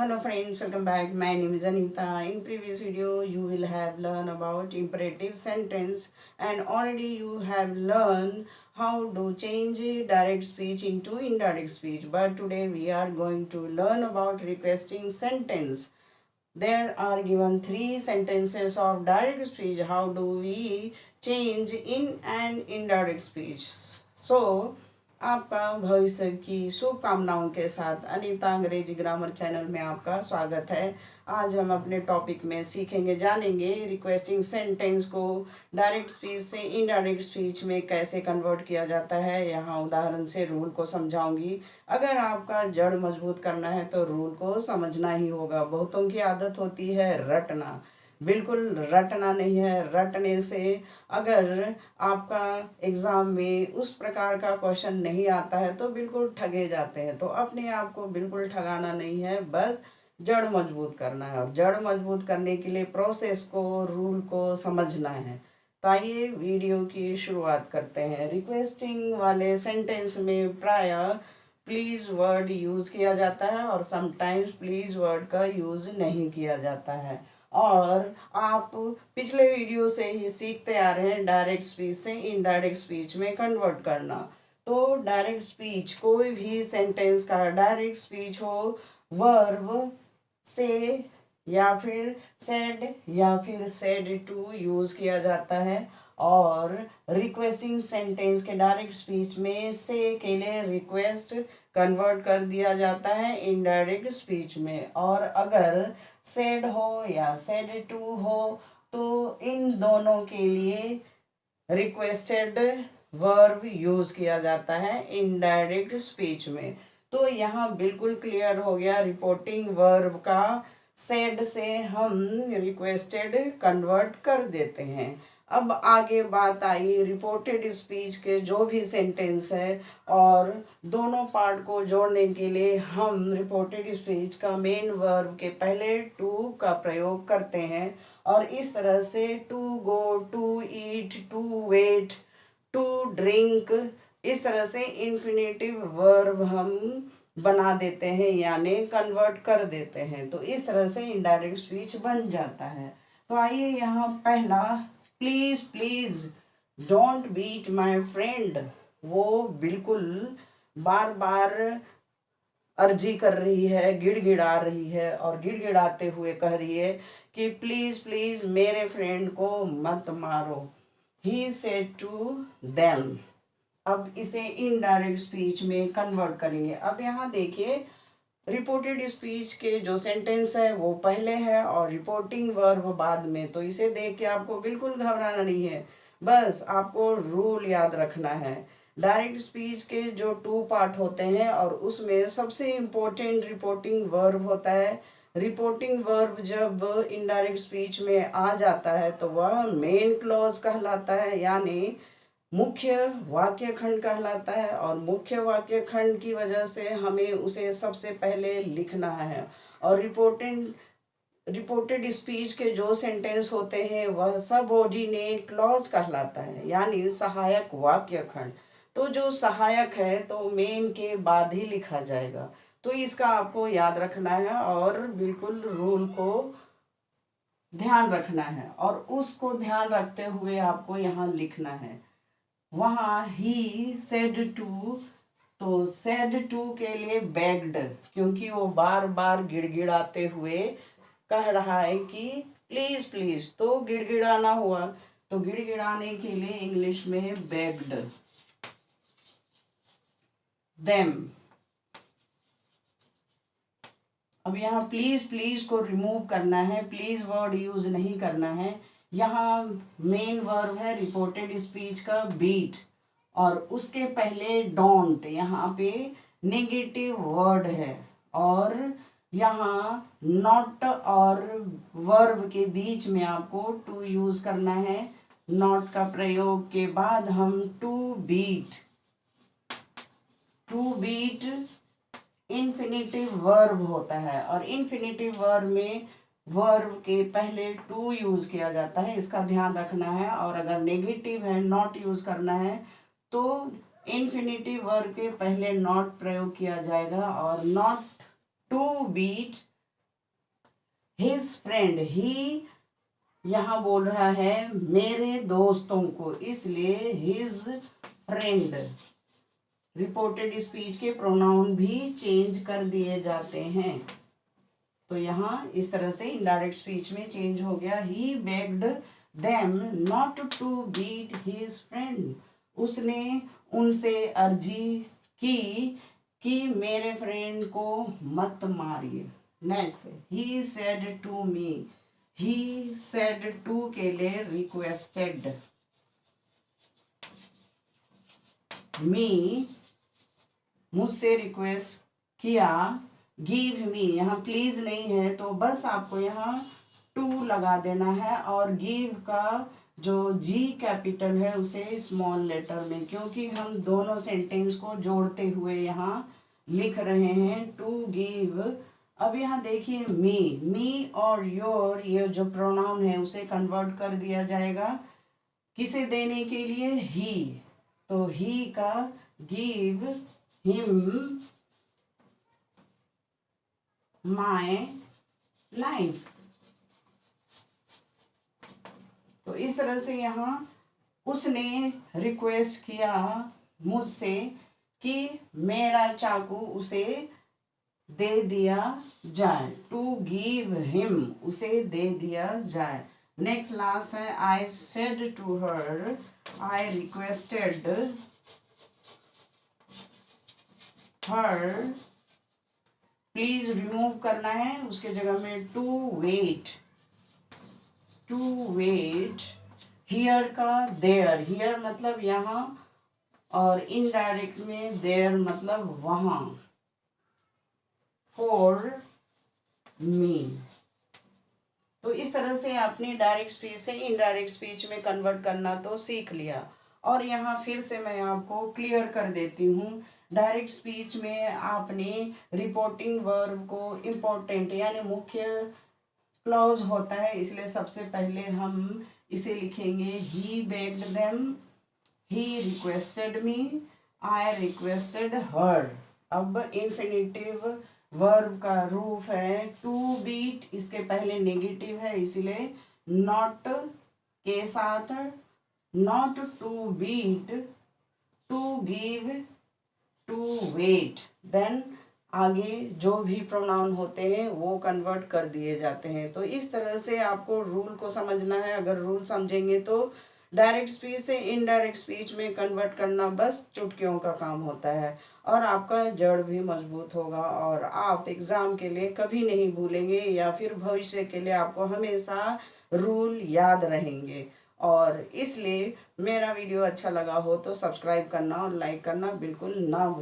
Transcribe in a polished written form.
Hello friends, welcome back. My name is Anita. In previous video, you will have learned about imperative sentence and already you have learned how to change direct speech into indirect speech. But today we are going to learn about requesting sentence. There are given three sentences of direct speech. How do we change in and indirect speech? So आपका भविष्य की शुभकामनाओं के साथ अनीता अंग्रेजी grammar channel में आपका स्वागत है। आज हम अपने टॉपिक में सीखेंगे जानेंगे रिक्वेस्टिंग सेंटेंस को डायरेक्ट स्पीच से इनडायरेक्ट स्पीच में कैसे कन्वर्ट किया जाता है। यहाँ उदाहरण से रूल को समझाऊंगी। अगर आपका जड़ मजबूत करना है तो रूल को समझना ही होगा। बहुतों की आदत होती है रटना, बिल्कुल रटना नहीं है। रटने से अगर आपका एग्ज़ाम में उस प्रकार का क्वेश्चन नहीं आता है तो बिल्कुल ठगे जाते हैं। तो अपने आप को बिल्कुल ठगाना नहीं है, बस जड़ मजबूत करना है। और जड़ मजबूत करने के लिए प्रोसेस को, रूल को समझना है। तो आइए वीडियो की शुरुआत करते हैं। रिक्वेस्टिंग वाले सेंटेंस में प्रायः प्लीज़ वर्ड यूज़ किया जाता है और समटाइम्स प्लीज़ वर्ड का यूज़ नहीं किया जाता है। और आप पिछले वीडियो से ही सीखते आ रहे हैं डायरेक्ट स्पीच से इनडायरेक्ट स्पीच में कन्वर्ट करना। तो डायरेक्ट स्पीच, कोई भी सेंटेंस का डायरेक्ट स्पीच हो, वर्ब से या फिर सेड या फिर सेड टू यूज़ किया जाता है। और रिक्वेस्टिंग सेंटेंस के डायरेक्ट स्पीच में से के लिए रिक्वेस्ट कन्वर्ट कर दिया जाता है इनडायरेक्ट स्पीच में। और अगर सेड हो या सेड टू हो तो इन दोनों के लिए रिक्वेस्टेड वर्ब यूज़ किया जाता है इनडायरेक्ट स्पीच में। तो यहाँ बिल्कुल क्लियर हो गया, रिपोर्टिंग वर्ब का सेड से हम रिक्वेस्टेड कन्वर्ट कर देते हैं। अब आगे बात आई रिपोर्टेड स्पीच के जो भी सेंटेंस है, और दोनों पार्ट को जोड़ने के लिए हम रिपोर्टेड स्पीच का मेन वर्ब के पहले टू का प्रयोग करते हैं। और इस तरह से to go, to eat, to wait, to drink, इस तरह से इन्फिनेटिव वर्ब हम बना देते हैं, यानी कन्वर्ट कर देते हैं। तो इस तरह से इनडायरेक्ट स्पीच बन जाता है। तो आइए यहाँ पहला, please please don't beat my friend, वो बिल्कुल बार बार अर्जी कर रही है, गिड़गिड़ा रही है और गिड़गिड़ाते हुए कह रही है कि प्लीज़ प्लीज़ मेरे फ्रेंड को मत मारो। He said to them. अब इसे इनडायरेक्ट स्पीच में कन्वर्ट करेंगे। अब यहाँ देखिए, रिपोर्टेड स्पीच के जो सेंटेंस है वो पहले है और रिपोर्टिंग वर्ब बाद में। तो इसे देख के आपको बिल्कुल घबराना नहीं है, बस आपको रूल याद रखना है। डायरेक्ट स्पीच के जो टू पार्ट होते हैं और उसमें सबसे इम्पोर्टेंट रिपोर्टिंग वर्ब होता है। रिपोर्टिंग वर्ब जब इनडायरेक्ट स्पीच में आ जाता है तो वह मेन क्लॉज कहलाता है, यानी मुख्य वाक्य खंड कहलाता है। और मुख्य वाक्य खंड की वजह से हमें उसे सबसे पहले लिखना है। और रिपोर्टेड स्पीच के जो सेंटेंस होते हैं वह सबऑर्डिनेट क्लॉज कहलाता है, यानी सहायक वाक्य खंड। तो जो सहायक है तो मेन के बाद ही लिखा जाएगा। तो इसका आपको याद रखना है और बिल्कुल रूल को ध्यान रखना है और उसको ध्यान रखते हुए आपको यहाँ लिखना है। वहाँ ही सेड टू, तो सेड टू के लिए बेग्ड, क्योंकि वो बार बार गिड़गिड़ाते हुए कह रहा है कि प्लीज प्लीज, तो गिड़गिड़ाना हुआ। तो गिड़गिड़ाने के लिए इंग्लिश में बेग्ड देम। अब यहाँ प्लीज प्लीज को रिमूव करना है, प्लीज वर्ड यूज नहीं करना है। यहाँ मेन वर्ब है रिपोर्टेड स्पीच का बीट, और उसके पहले डोंट, यहाँ पे नेगेटिव वर्ड है। और यहाँ नॉट और वर्ब के बीच में आपको टू यूज करना है। नॉट का प्रयोग के बाद हम टू बीट इन्फिनेटिव वर्ब होता है। और इन्फिनेटिव वर्ब में वर्ब के पहले टू यूज किया जाता है, इसका ध्यान रखना है। और अगर नेगेटिव है, नॉट यूज करना है, तो इन्फिनेटिव वर्ब के पहले नॉट प्रयोग किया जाएगा। और not to beat his friend, he यहाँ बोल रहा है मेरे दोस्तों को, इसलिए हिज फ्रेंड। रिपोर्टेड स्पीच के प्रोनाउन भी चेंज कर दिए जाते हैं। तो यहाँ इस तरह से इनडायरेक्ट स्पीच में चेंज हो गया। He begged them not to beat his friend, उसने उनसे अर्जी की कि मेरे फ्रेंड को मत मारिए। Next, he said to me, he said to के लिए रिक्वेस्टेड, मी मुझसे रिक्वेस्ट किया, गिव मी यहाँ प्लीज नहीं है तो बस आपको यहाँ टू लगा देना है, और गिव का जो जी कैपिटल है उसे स्मॉल लेटर में, क्योंकि हम दोनों सेंटेंस को जोड़ते हुए यहाँ लिख रहे हैं टू गिव। अब यहाँ देखिए मी और योर, ये जो प्रोनाउन है उसे कन्वर्ट कर दिया जाएगा किसे देने के लिए, ही। तो ही का गिव हिम माय नाइफ। तो इस तरह से यहाँ उसने रिक्वेस्ट किया मुझसे कि मेरा चाकू उसे दे दिया जाए, टू गिव हिम, उसे दे दिया जाए। नेक्स्ट लास्ट है I said to her, I requested her, please remove करना है उसके जगह में to wait, to wait. Here का देयर, हियर मतलब यहाँ, और इनडायरेक्ट में देयर मतलब वहाँ, फॉर मी। तो इस तरह से आपने डायरेक्ट स्पीच से इनडायरेक्ट स्पीच में कन्वर्ट करना तो सीख लिया। और यहाँ फिर से मैं आपको क्लियर कर देती हूँ, डायरेक्ट स्पीच में आपने रिपोर्टिंग वर्ब को इम्पोर्टेंट यानी मुख्य क्लॉज होता है, इसलिए सबसे पहले हम इसे लिखेंगे he begged them, he requested me, I requested her. अब इन्फिनिटिव वर्ब का रूप है टू बीट, इसके पहले नेगेटिव है इसलिए नॉट के साथ, not to beat, to give, to wait. Then आगे जो भी प्रोनाउन होते हैं वो कन्वर्ट कर दिए जाते हैं। तो इस तरह से आपको रूल को समझना है। अगर रूल समझेंगे तो डायरेक्ट स्पीच से इनडायरेक्ट स्पीच में कन्वर्ट करना बस चुटकियों का काम होता है, और आपका जड़ भी मजबूत होगा, और आप एग्ज़ाम के लिए कभी नहीं भूलेंगे, या फिर भविष्य के लिए आपको हमेशा रूल याद रहेंगे। और इसलिए मेरा वीडियो अच्छा लगा हो तो सब्सक्राइब करना और लाइक करना बिल्कुल ना भूलें।